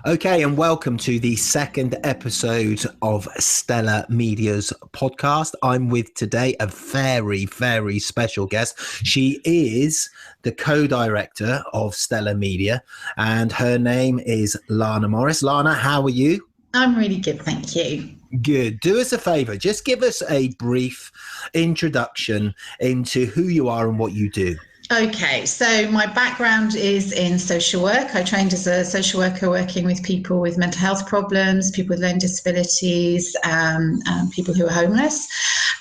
Okay, and welcome to the second episode of Stellar Media's podcast. I'm with today a very, very special guest. She is the co-director of Stellar Media, and her name is Lana Morris. Lana, how are you? I'm really good, thank you. Good. Do us a favor. Just give us a brief introduction into who you are and what you do. Okay, so my background is in social work. I trained as a social worker working with people with mental health problems, people with learning disabilities, people who are homeless,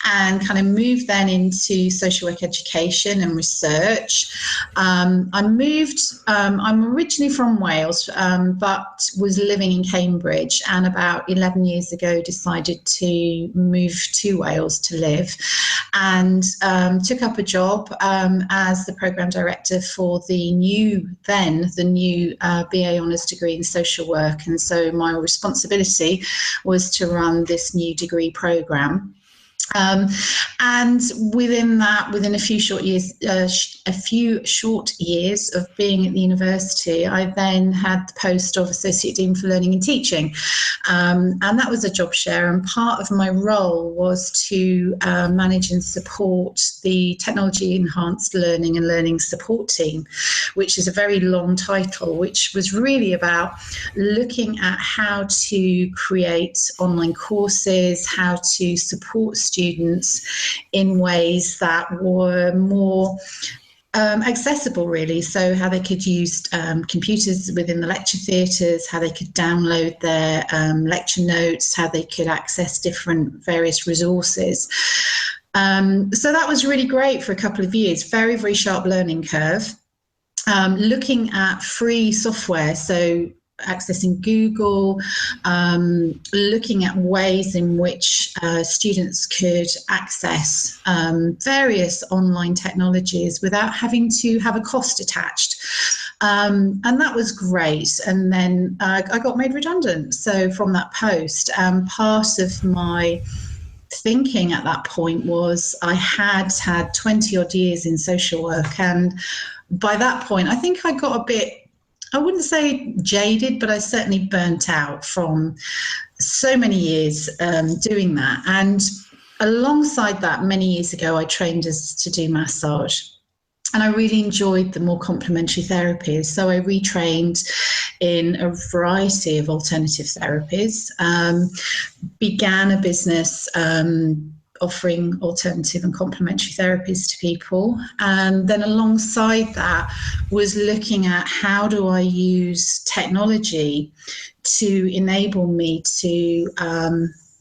and kind of moved then into social work education and research. I'm originally from Wales, but was living in Cambridge, and about 11 years ago decided to move to Wales to live, and took up a job as the program director for the new BA Honours degree in social work. And so my responsibility was to run this new degree program. And within a few short years of being at the university, I then had the post of Associate Dean for Learning and Teaching. And that was a job share. And part of my role was to manage and support the Technology Enhanced Learning and Learning Support Team, which is a very long title, which was really about looking at how to create online courses, how to support students in ways that were more accessible, really. So how they could use computers within the lecture theatres, how they could download their lecture notes, how they could access different various resources. So that was really great for a couple of years. Very, very sharp learning curve. Looking at free software, so accessing Google, looking at ways in which students could access various online technologies without having to have a cost attached. And that was great. And then I got made redundant. So from that post, part of my thinking at that point was I had 20 odd years in social work. And by that point, I think I got a bit, I wouldn't say jaded, but I certainly burnt out from so many years doing that. And alongside that, many years ago, I trained to do massage. And I really enjoyed the more complementary therapies. So I retrained in a variety of alternative therapies, began a business offering alternative and complementary therapies to people. And then alongside that was looking at how do I use technology to enable me to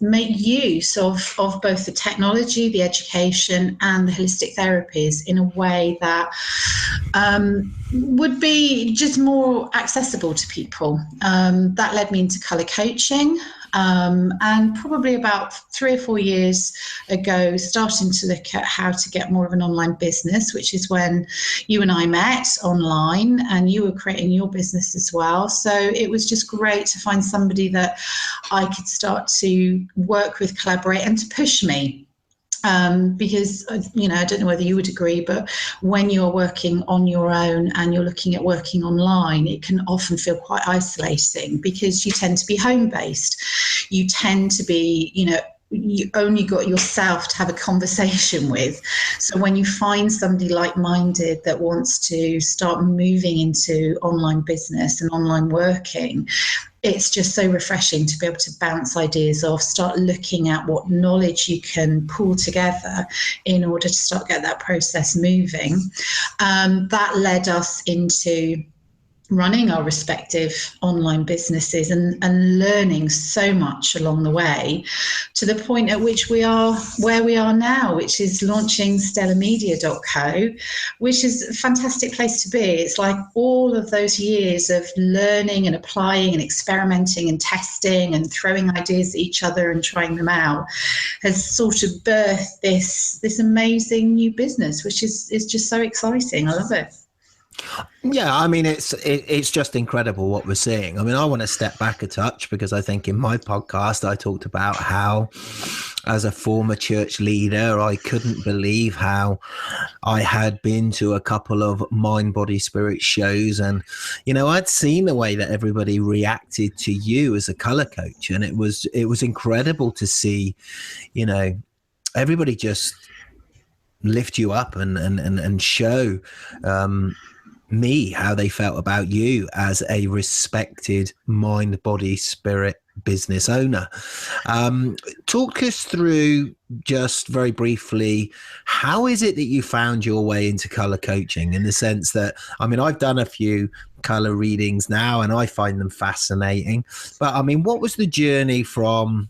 make use of both the technology, the education, and the holistic therapies in a way that would be just more accessible to people. That led me into colour coaching. And probably about 3 or 4 years ago, starting to look at how to get more of an online business, which is when you and I met online, and you were creating your business as well. So it was just great to find somebody that I could start to work with, collaborate, and to push me. Because, I don't know whether you would agree, but when you're working on your own and you're looking at working online, it can often feel quite isolating because you tend to be home-based. You tend to be, you only got yourself to have a conversation with. So when you find somebody like-minded that wants to start moving into online business and online working, it's just so refreshing to be able to bounce ideas off, start looking at what knowledge you can pull together in order to start get that process moving. That led us into running our respective online businesses and learning so much along the way, to the point at which we are where we are now, which is launching stellarmedia.co, which is a fantastic place to be. It's like all of those years of learning and applying and experimenting and testing and throwing ideas at each other and trying them out has sort of birthed this amazing new business, which is just so exciting. I love it. Yeah, I mean, it's just incredible what we're seeing. I mean, I want to step back a touch because I think in my podcast, I talked about how as a former church leader, I couldn't believe how I had been to a couple of Mind, Body, Spirit shows, and I'd seen the way that everybody reacted to you as a color coach, and it was incredible to see, everybody just lift you up and show me how they felt about you as a respected mind, body, spirit business owner. Talk us through, just very briefly, how is it that you found your way into color coaching, in the sense that, I've done a few color readings now and I find them fascinating, but what was the journey from,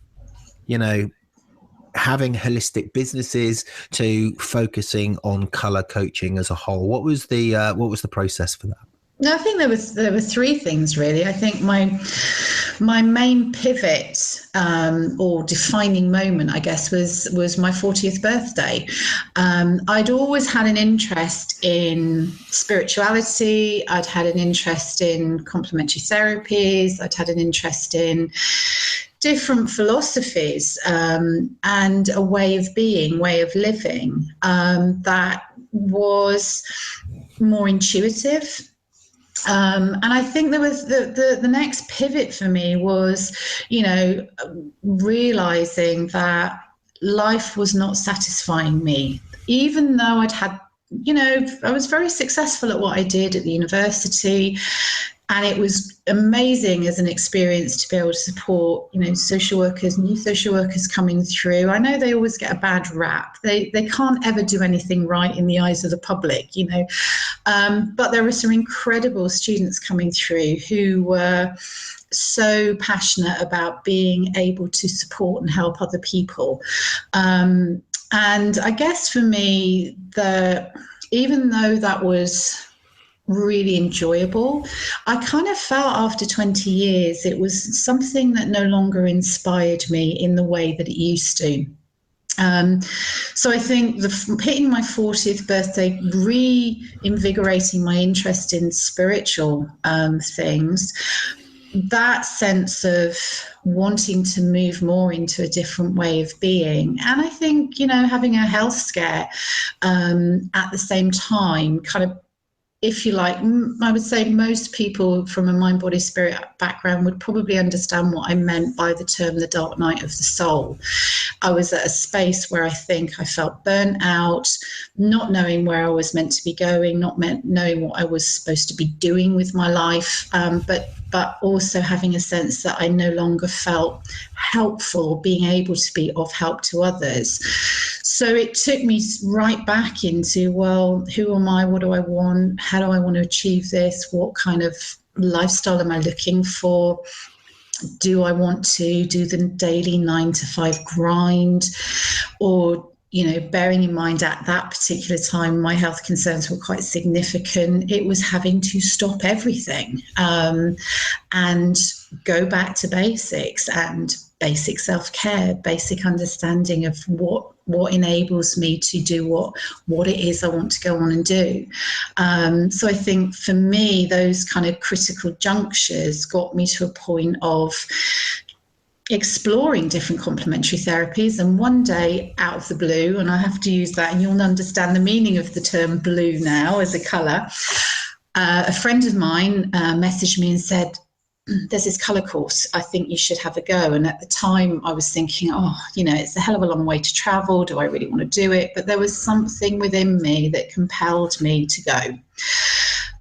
having holistic businesses to focusing on color coaching as a whole? What was the process for that? No, I think there were three things really. I think my main pivot or defining moment, I guess, was my 40th birthday. I'd always had an interest in spirituality. I'd had an interest in complementary therapies. I'd had an interest in different philosophies and a way of being, way of living that was more intuitive. And I think there was the next pivot for me was, realizing that life was not satisfying me, even though I'd had, I was very successful at what I did at the university. And it was amazing as an experience to be able to support, social workers, new social workers coming through. I know they always get a bad rap. They can't ever do anything right in the eyes of the public, but there were some incredible students coming through who were so passionate about being able to support and help other people. And I guess for me, even though that was really enjoyable, I kind of felt after 20 years it was something that no longer inspired me in the way that it used to. So I think hitting my 40th birthday, reinvigorating my interest in spiritual things, that sense of wanting to move more into a different way of being. And I think, having a health scare at the same time kind of, if you like, I would say most people from a mind, body, spirit background would probably understand what I meant by the term the dark night of the soul. I was at a space where I think I felt burnt out, not knowing where I was meant to be going, not knowing what I was supposed to be doing with my life, but also having a sense that I no longer felt helpful, being able to be of help to others. So it took me right back into, well, who am I? What do I want? How do I want to achieve this? What kind of lifestyle am I looking for? Do I want to do the daily 9-to-5 grind? Or, bearing in mind at that particular time, my health concerns were quite significant. It was having to stop everything and go back to basics and basic self-care, basic understanding of what enables me to do what it is I want to go on and do. So I think for me, those kind of critical junctures got me to a point of exploring different complementary therapies. And one day, out of the blue, and I have to use that and you'll understand the meaning of the term blue now as a colour, a friend of mine messaged me and said, there's this colour course, I think you should have a go. And at the time I was thinking, it's a hell of a long way to travel. Do I really want to do it? But there was something within me that compelled me to go.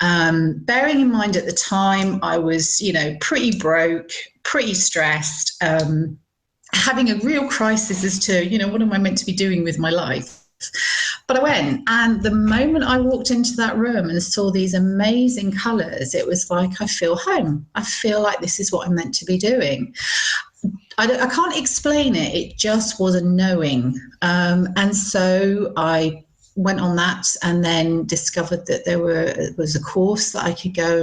Bearing in mind at the time I was, pretty broke, pretty stressed, having a real crisis as to, what am I meant to be doing with my life? But I went, and the moment I walked into that room and saw these amazing colours, it was like, I feel home. I feel like this is what I'm meant to be doing. I can't explain it. It just was a knowing. And so I went on that and then discovered that there was a course that I could go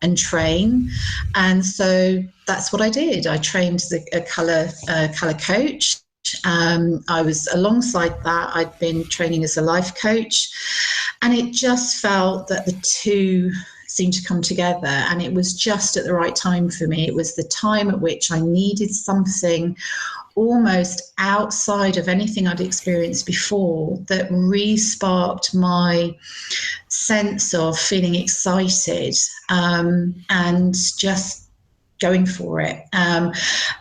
and train. And so that's what I did. I trained as a colour coach. I was alongside that, I'd been training as a life coach, and it just felt that the two seemed to come together, and it was just at the right time for me. It was the time at which I needed something almost outside of anything I'd experienced before that re-sparked my sense of feeling excited and just going for it. And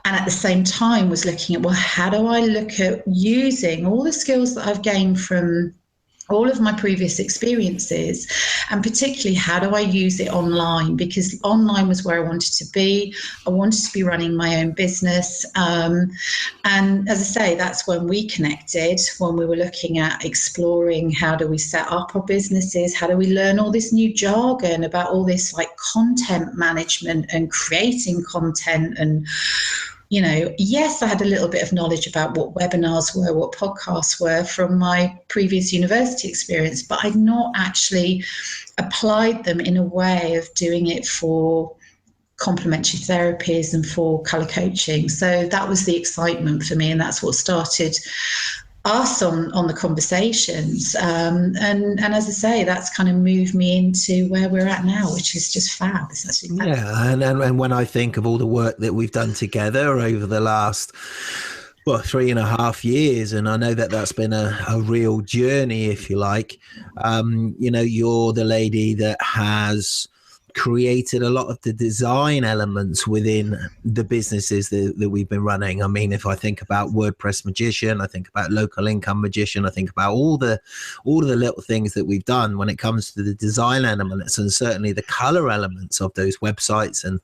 at the same time was looking at, well, how do I look at using all the skills that I've gained from all of my previous experiences, and particularly how do I use it online, because online was where I wanted to be. I wanted to be running my own business. And as I say, that's when we connected, when we were looking at exploring how do we set up our businesses, how do we learn all this new jargon about all this like content management and creating content. And yes, I had a little bit of knowledge about what webinars were, what podcasts were from my previous university experience, but I'd not actually applied them in a way of doing it for complementary therapies and for colour coaching. So that was the excitement for me, and that's what started us on the conversations. And as I say, that's kind of moved me into where we're at now, which is just fab. It's actually fab. Yeah, and when I think of all the work that we've done together over the last 3.5 years, and I know that that's been a real journey, if you like. You're the lady that has created a lot of the design elements within the businesses that we've been running. I mean, if I think about WordPress Magician, I think about Local Income Magician, I think about all the little things that we've done when it comes to the design elements, and certainly the color elements of those websites and,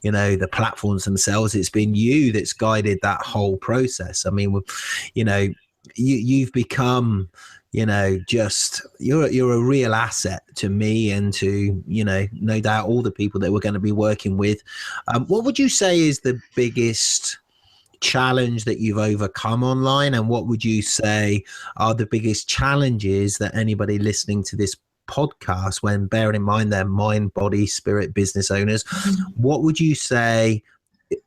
the platforms themselves. It's been you that's guided that whole process. I mean, you've become, you're a real asset to me and to, no doubt all the people that we're going to be working with. What would you say is the biggest challenge that you've overcome online? And what would you say are the biggest challenges that anybody listening to this podcast, when bearing in mind they're mind, body, spirit business owners, what would you say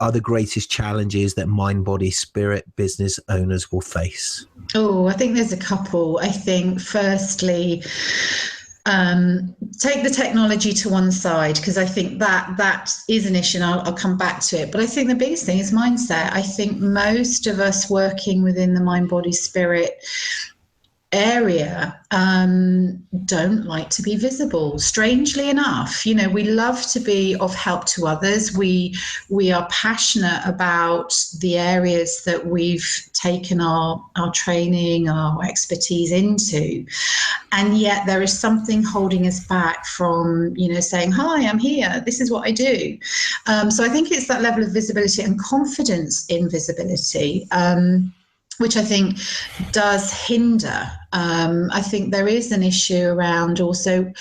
are the greatest challenges that mind, body, spirit business owners will face? Oh, I think there's a couple. I think firstly, take the technology to one side, because I think that is an issue, and I'll come back to it. But I think the biggest thing is mindset. I think most of us working within the mind, body, spirit area don't like to be visible. Strangely enough, we love to be of help to others. We are passionate about the areas that we've taken our training, our expertise into, and yet there is something holding us back from saying, hi, I'm here, this is what I do. So I think it's that level of visibility and confidence in visibility, which I think does hinder. I think there is an issue around also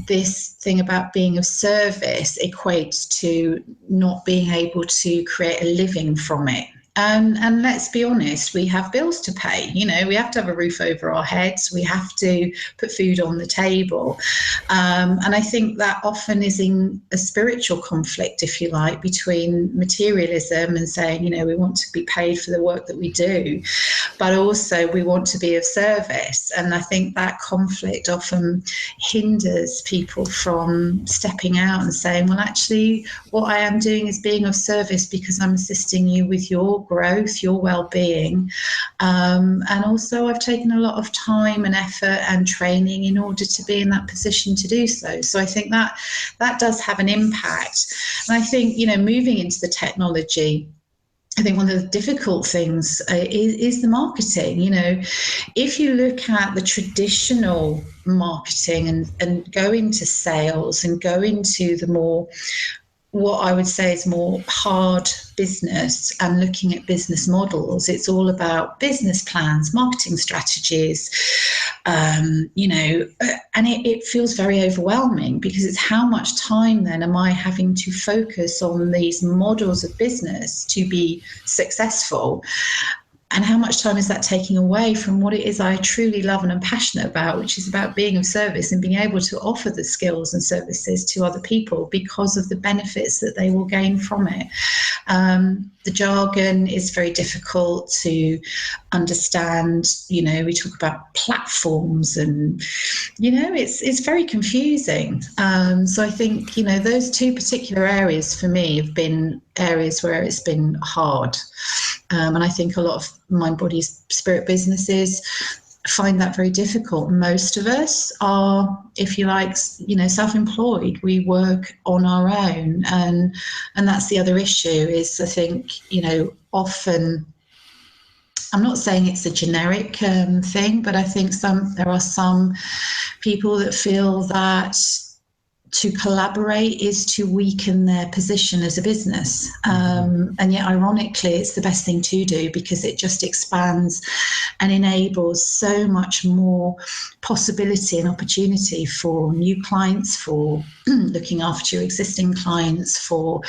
this thing about being of service equates to not being able to create a living from it. And let's be honest, we have bills to pay. We have to have a roof over our heads. We have to put food on the table. And I think that often is in a spiritual conflict, if you like, between materialism and saying, we want to be paid for the work that we do, but also we want to be of service. And I think that conflict often hinders people from stepping out and saying, well, actually, what I am doing is being of service because I'm assisting you with your growth, your well-being, and also I've taken a lot of time and effort and training in order to be in that position to do so. So I think that does have an impact. And I think moving into the technology, I think one of the difficult things is the marketing. If you look at the traditional marketing and go into sales and go into the more, what I would say is more hard business and looking at business models, it's all about business plans, marketing strategies, and it feels very overwhelming, because it's how much time then am I having to focus on these models of business to be successful? And how much time is that taking away from what it is I truly love and am passionate about, which is about being of service and being able to offer the skills and services to other people because of the benefits that they will gain from it. The jargon is very difficult to understand. We talk about platforms and, it's very confusing. So I think, those two particular areas for me have been areas where it's been hard. And I think a lot of mind, body, spirit businesses find that very difficult. Most of us are, if you like, self-employed. We work on our own, and that's the other issue. Is I think often. I'm not saying it's a generic thing, but I think there are some people that feel that to collaborate is to weaken their position as a business. And yet, ironically, it's the best thing to do, because it just expands and enables so much more possibility and opportunity for new clients, for looking after your existing clients, for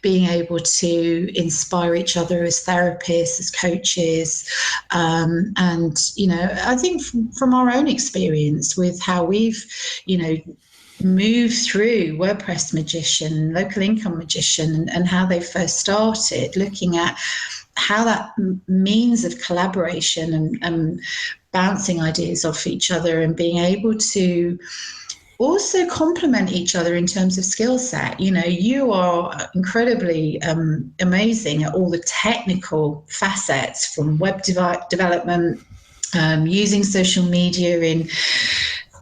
being able to inspire each other as therapists, as coaches. And, I think from our own experience with how we've, move through WordPress Magician, Local Income Magician, and how they first started, looking at how that means of collaboration and bouncing ideas off each other and being able to also complement each other in terms of skill set. You are incredibly amazing at all the technical facets, from web development, using social media in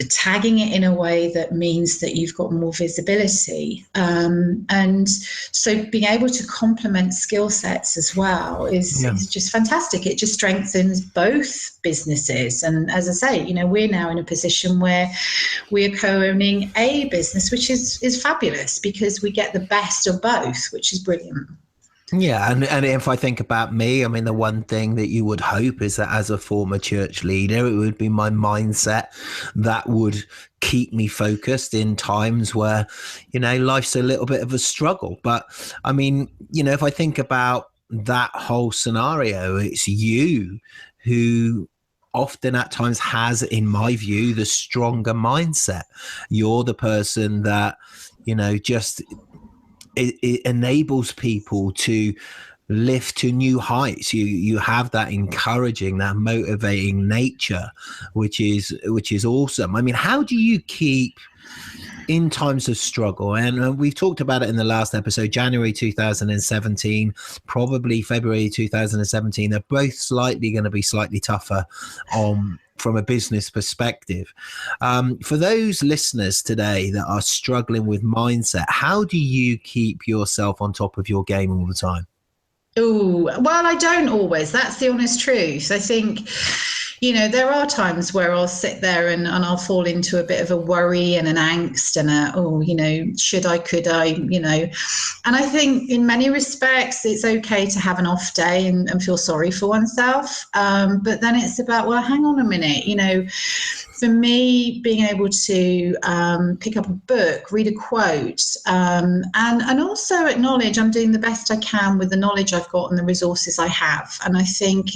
tagging it in a way that means that you've got more visibility. And so being able to complement skill sets as well is just fantastic. It just strengthens both businesses. And as I say, we're now in a position where we are co-owning a business, which is fabulous, because we get the best of both, which is brilliant. Yeah, and if I think about me, I mean, the one thing that you would hope is that as a former church leader, it would be my mindset that would keep me focused in times where, life's a little bit of a struggle. But I mean, if I think about that whole scenario, it's you who often at times has, in my view, the stronger mindset. You're the person that, just... It enables people to lift to new heights. You have that encouraging, that motivating nature, which is awesome. I mean, how do you keep in times of struggle? And we've talked about it in the last episode, January 2017, probably February 2017. They're both going to be slightly tougher from a business perspective. For those listeners today that are struggling with mindset, how do you keep yourself on top of your game all the time? Oh, well, I don't always. That's the honest truth. I think, there are times where I'll sit there and I'll fall into a bit of a worry and an angst and should I, could I, and I think in many respects, it's okay to have an off day and feel sorry for oneself. But then it's about, well, hang on a minute, for me, being able to pick up a book, read a quote, and also acknowledge I'm doing the best I can with the knowledge I've got and the resources I have. And I think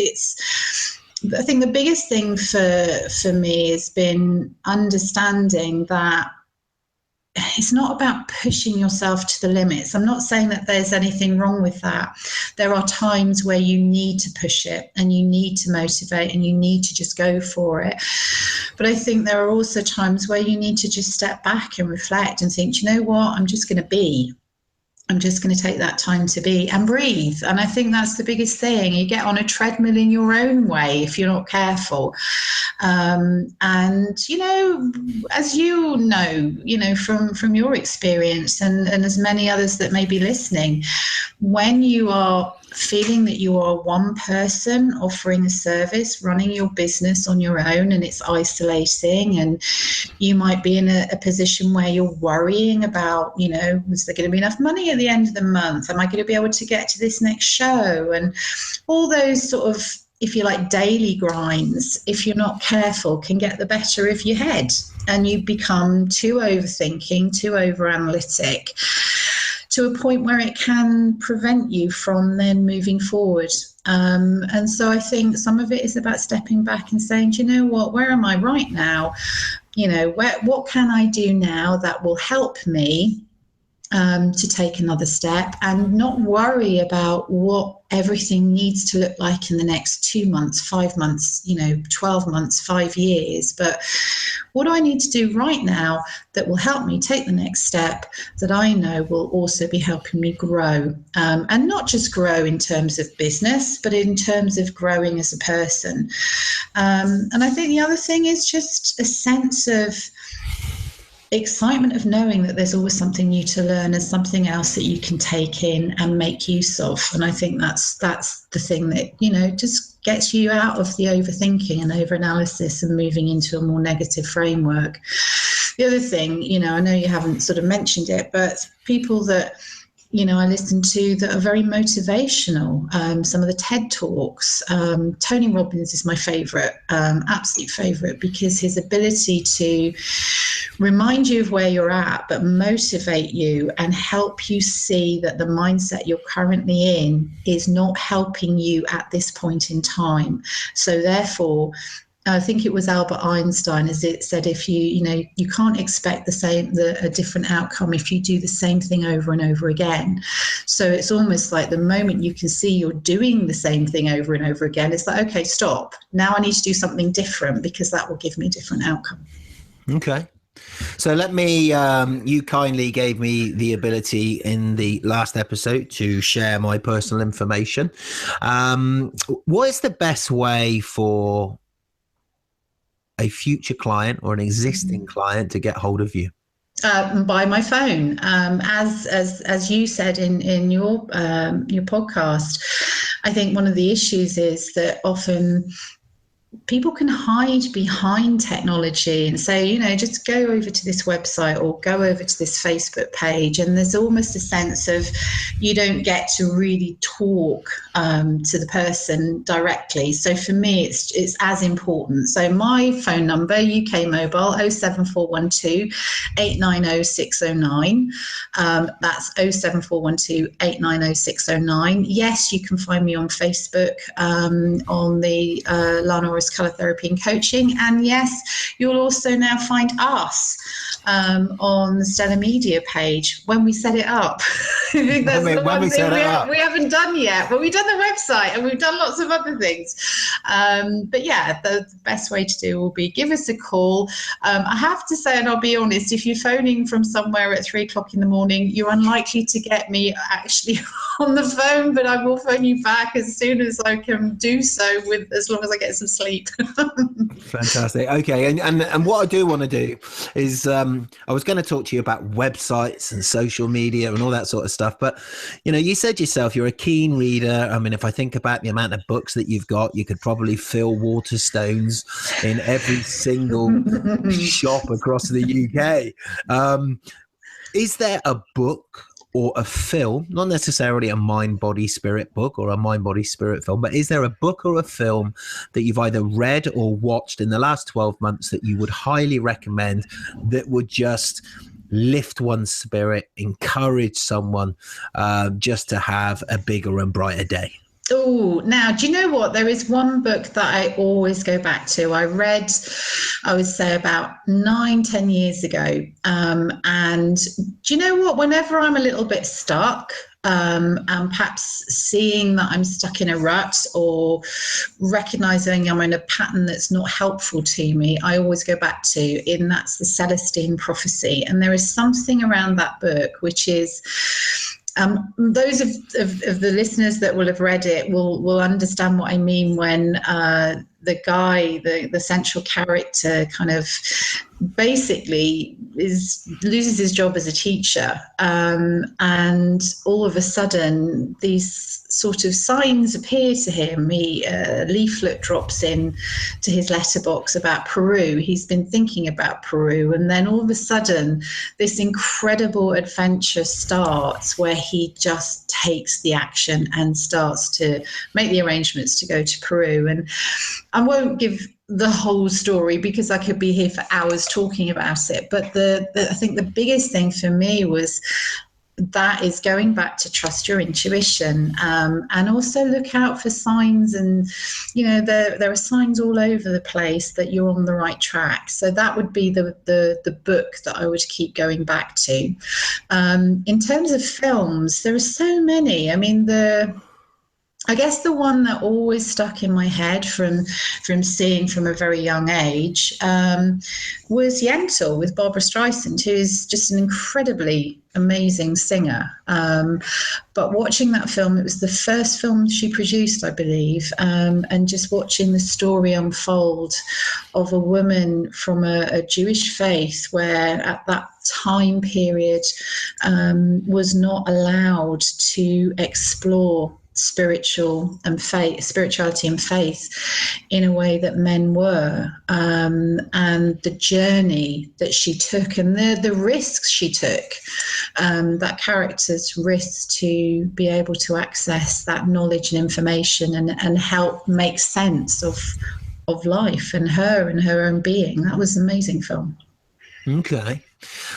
the biggest thing for me has been understanding that it's not about pushing yourself to the limits. I'm not saying that there's anything wrong with that. There are times where you need to push it and you need to motivate and you need to just go for it. But I think there are also times where you need to just step back and reflect and think, you know what, I'm just going to be. I'm just going to take that time to be and breathe. And I think that's the biggest thing. You get on a treadmill in your own way if you're not careful. And, as you know, from your experience and as many others that may be listening, when you are feeling that you are one person offering a service, running your business on your own, and it's isolating, and you might be in a position where you're worrying about, is there going to be enough money at the end of the month? Am I going to be able to get to this next show? And all those sort of, if you like, daily grinds, if you're not careful, can get the better of your head, and you become too overthinking, too overanalytic, to a point where it can prevent you from then moving forward. And so I think some of it is about stepping back and saying, do you know what, where am I right now? What can I do now that will help me to take another step and not worry about what everything needs to look like in the next 2 months, 5 months, 12 months, 5 years. But what do I need to do right now that will help me take the next step that I know will also be helping me grow? And not just grow in terms of business, but in terms of growing as a person. And I think the other thing is just a sense of excitement of knowing that there's always something new to learn and something else that you can take in and make use of. And I think that's the thing that, just gets you out of the overthinking and overanalysis and moving into a more negative framework. The other thing, I know you haven't sort of mentioned it, but people that I listen to that are very motivational. Some of the TED Talks. Tony Robbins is my favourite, absolute favourite, because his ability to remind you of where you're at, but motivate you and help you see that the mindset you're currently in is not helping you at this point in time. So therefore, I think it was Albert Einstein, as it said, if you can't expect a different outcome if you do the same thing over and over again. So it's almost like the moment you can see you're doing the same thing over and over again, it's like, okay, stop. Now I need to do something different because that will give me a different outcome. Okay. So let me, you kindly gave me the ability in the last episode to share my personal information. What is the best way for a future client or an existing client to get hold of you? By my phone, as you said in your podcast. I think one of the issues is that often people can hide behind technology and say, just go over to this website or go over to this Facebook page. And there's almost a sense of you don't get to really talk to the person directly. So for me, it's as important. So my phone number, UK mobile, 07412 890 609. That's 07412 890 609. Yes, you can find me on Facebook on the Lana Colour Therapy and Coaching. And yes, you'll also now find us on the Stella Media page when we set it up. We haven't done yet, but we've done the website and we've done lots of other things. But yeah, the best way to do will be give us a call. I have to say, and I'll be honest, if you're phoning from somewhere at 3 o'clock in the morning, you're unlikely to get me actually on the phone, but I will phone you back as soon as I can do so, as long as I get some sleep. Fantastic. Okay. And what I do want to do is I was going to talk to you about websites and social media and all that sort of stuff. But, you said yourself, you're a keen reader. I mean, if I think about the amount of books that you've got, you could probably fill Waterstones in every single shop across the UK. Is there a book or a film, not necessarily a mind, body, spirit book or a mind, body, spirit film, but is there a book or a film that you've either read or watched in the last 12 months that you would highly recommend that would just lift one's spirit, encourage someone just to have a bigger and brighter day? Oh, now, do you know what? There is one book that I always go back to. I read, I would say, about 9-10 years ago. And do you know what? Whenever I'm a little bit stuck, and perhaps seeing that I'm stuck in a rut or recognizing I'm in a pattern that's not helpful to me, I always go back to, and that's the Celestine Prophecy. And there is something around that book, which is, those of the listeners that will have read it will understand what I mean when the guy, the central character, kind of basically loses his job as a teacher, and all of a sudden these sort of signs appear to him. A leaflet drops in to his letterbox about Peru. He's been thinking about Peru, and then all of a sudden this incredible adventure starts where he just takes the action and starts to make the arrangements to go to Peru. And I won't give the whole story because I could be here for hours talking about it. But I think the biggest thing for me was that is going back to trust your intuition, and also look out for signs. And there are signs all over the place that you're on the right track. So that would be the book that I would keep going back to. In terms of films, there are so many. I mean, I guess the one that always stuck in my head from seeing from a very young age was Yentl with Barbara Streisand, who is just an incredibly amazing singer. But watching that film, it was the first film she produced, I believe, and just watching the story unfold of a woman from a Jewish faith where at that time period was not allowed to explore spirituality and faith in a way that men were, and the journey that she took and the risks she took, that character's risks to be able to access that knowledge and information and help make sense of life and her own being. That was an amazing film. Okay.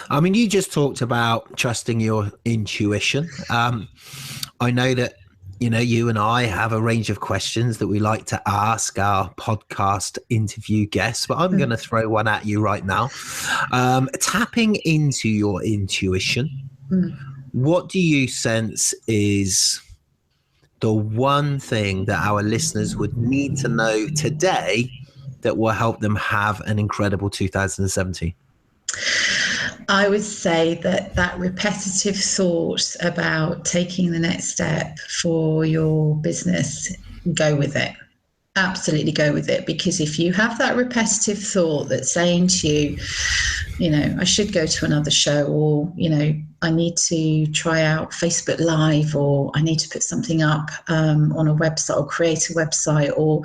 I mean, you just talked about trusting your intuition. I know that you and I have a range of questions that we like to ask our podcast interview guests, but I'm going to throw one at you right now. Tapping into your intuition, what do you sense is the one thing that our listeners would need to know today that will help them have an incredible 2017? I would say that repetitive thought about taking the next step for your business, go with it. Absolutely go with it. Because if you have that repetitive thought that's saying to you, I should go to another show, or, I need to try out Facebook Live, or I need to put something up on a website or create a website, or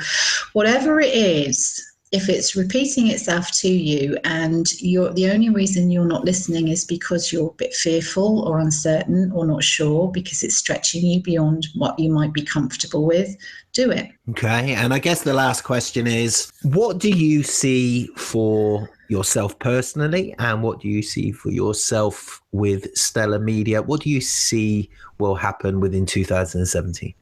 whatever it is. If it's repeating itself to you and the only reason you're not listening is because you're a bit fearful or uncertain or not sure, because it's stretching you beyond what you might be comfortable with, do it. Okay. And I guess the last question is, what do you see for yourself personally, and what do you see for yourself with Stellar Media? What do you see will happen within 2017?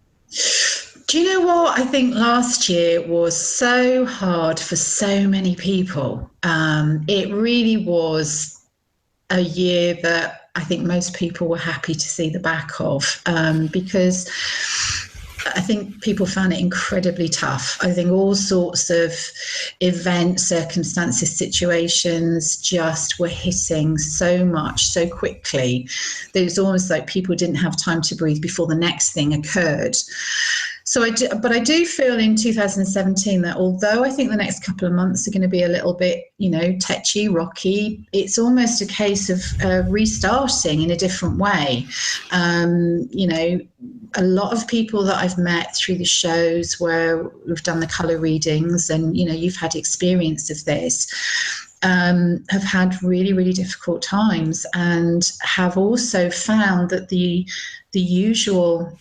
Do you know what? I think last year was so hard for so many people. It really was a year that I think most people were happy to see the back of, because I think people found it incredibly tough. I think all sorts of events, circumstances, situations just were hitting so much, so quickly. That it was almost like people didn't have time to breathe before the next thing occurred. So I do feel in 2017 that although I think the next couple of months are going to be a little bit, tetchy, rocky, it's almost a case of restarting in a different way. A lot of people that I've met through the shows where we've done the colour readings and, you've had experience of this, have had really, really difficult times, and have also found that the usual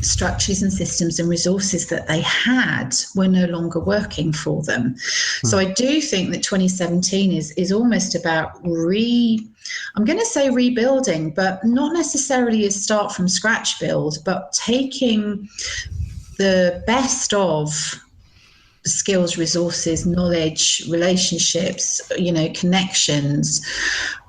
structures and systems and resources that they had were no longer working for them. So I do think that 2017 is almost about I'm going to say rebuilding, but not necessarily a start from scratch build, but taking the best of skills, resources, knowledge, relationships, connections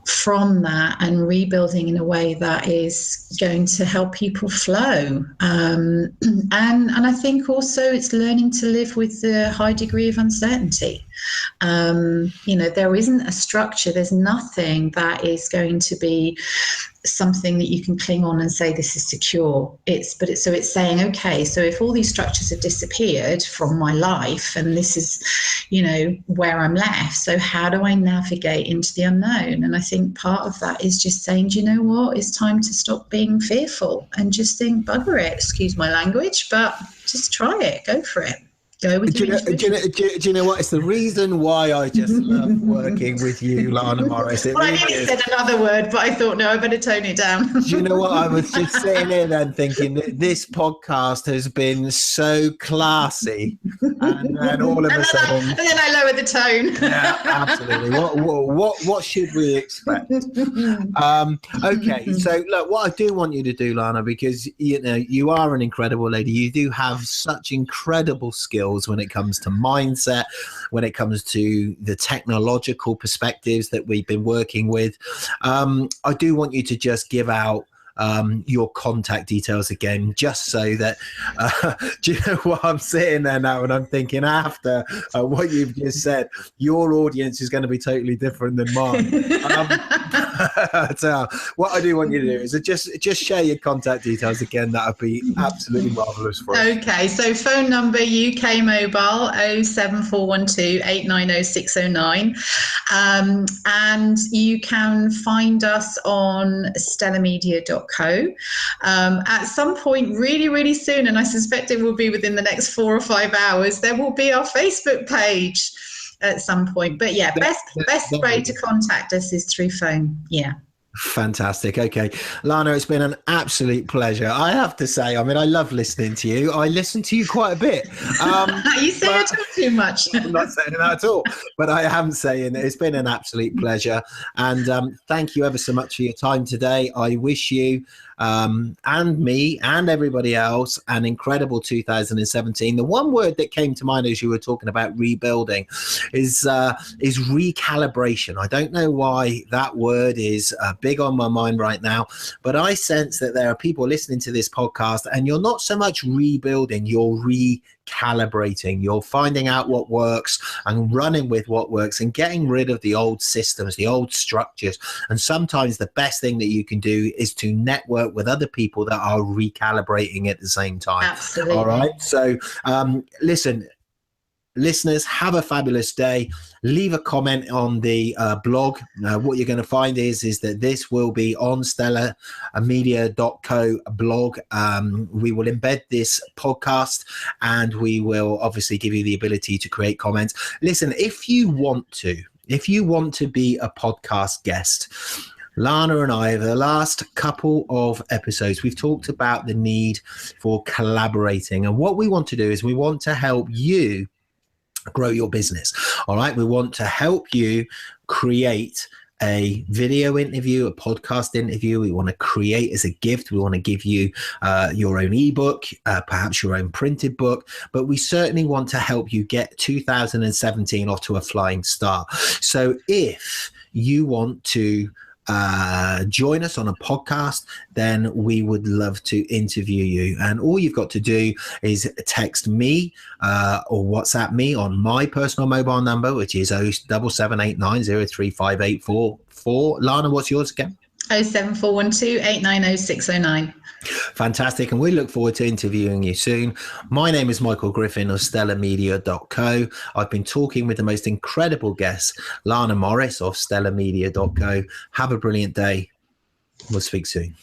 from that, and rebuilding in a way that is going to help people flow. And I think also it's learning to live with the high degree of uncertainty. There isn't a structure. There's nothing that is going to be something that you can cling on and say this is secure. It's saying, okay, so if all these structures have disappeared from my life and this is, where I'm left, so how do I navigate into the unknown? And I think part of that is just saying, do you know what, it's time to stop being fearful and just think, bugger it, excuse my language, but just try it, go for it. Go with your intuition. Do you know what? It's the reason why I just love working with you, Lana Morris. It Well, I really nearly is. said another word, but I thought, no, I better tone it down. Do you know what? I was just sitting here then thinking that this podcast has been so classy. And then all of a sudden. And then I lower the tone. Yeah, absolutely. What should we expect? Okay, so look, what I do want you to do, Lana, because you are an incredible lady. You do have such incredible skills when it comes to mindset, when it comes to the technological perspectives that we've been working with. I do want you to just give out your contact details again, just so that do you know what? I'm sitting there now and I'm thinking, after what you've just said, your audience is going to be totally different than mine. So what I do want you to do is just share your contact details again. That would be absolutely marvelous for us. Okay, so phone number UK mobile 07412 890 609, and you can find us on stellamedia.co. At some point really, really soon, and I suspect it will be within the next 4 or 5 hours, there will be our Facebook page at some point. But yeah, best way to contact us is through phone. Yeah. Fantastic. Okay, Lana, it's been an absolute pleasure. I have to say, I mean, I love listening to you. I listen to you quite a bit. You say I talk too much. I'm not saying that at all, but I am saying that it's been an absolute pleasure. And thank you ever so much for your time today. I wish you and me and everybody else an incredible 2017. The one word that came to mind as you were talking about rebuilding is recalibration. I don't know why that word is big on my mind right now, but I sense that there are people listening to this podcast and you're not so much rebuilding, you're recalibrating. You're finding out what works and running with what works and getting rid of the old systems, the old structures. And sometimes the best thing that you can do is to network with other people that are recalibrating at the same time. Absolutely. All right. So listen, listeners, have a fabulous day. Leave a comment on the blog. What you're going to find is that this will be on stellamedia.co blog. We will embed this podcast and we will obviously give you the ability to create comments. Listen, if you want to be a podcast guest, Lana and I, over the last couple of episodes, we've talked about the need for collaborating. And what we want to do is we want to help you grow your business. All right. We want to help you create a video interview, a podcast interview. We want to create as a gift. We want to give you your own ebook, perhaps your own printed book, but we certainly want to help you get 2017 off to a flying start. So if you want to join us on a podcast, then we would love to interview you. And all you've got to do is text me or WhatsApp me on my personal mobile number, which is 07789035844. Lana, what's yours again? 07412 890 609. Fantastic. And we look forward to interviewing you soon. My name is Michael Griffin of stellamedia.co. I've been talking with the most incredible guests, Lana Morris of stellamedia.co. Have a brilliant day. We'll speak soon.